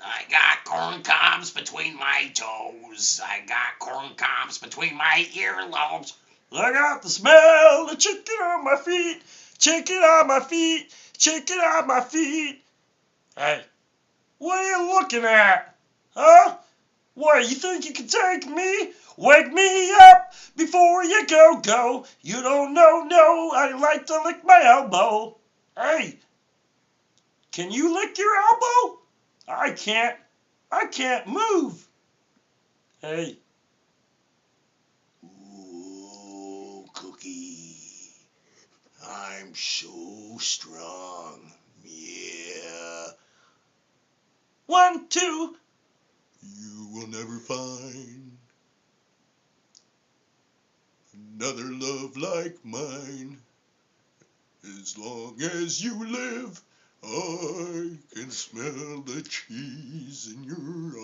I got corn cobs between my toes. I got corn cobs between my earlobes. I got the smell of chicken on my feet. Chicken on my feet. Chicken on my feet. Hey, what are you looking at? Huh? What, you think you can take me? Wake me up before you go. You don't know, no, I like to lick my elbow. Hey, can you lick your elbow? I can't. I can't move. Hey. Ooh, Cookie. I'm so strong. Yeah. 1, 2. You will never find another love like mine. As long as you live, I can smell the cheese in your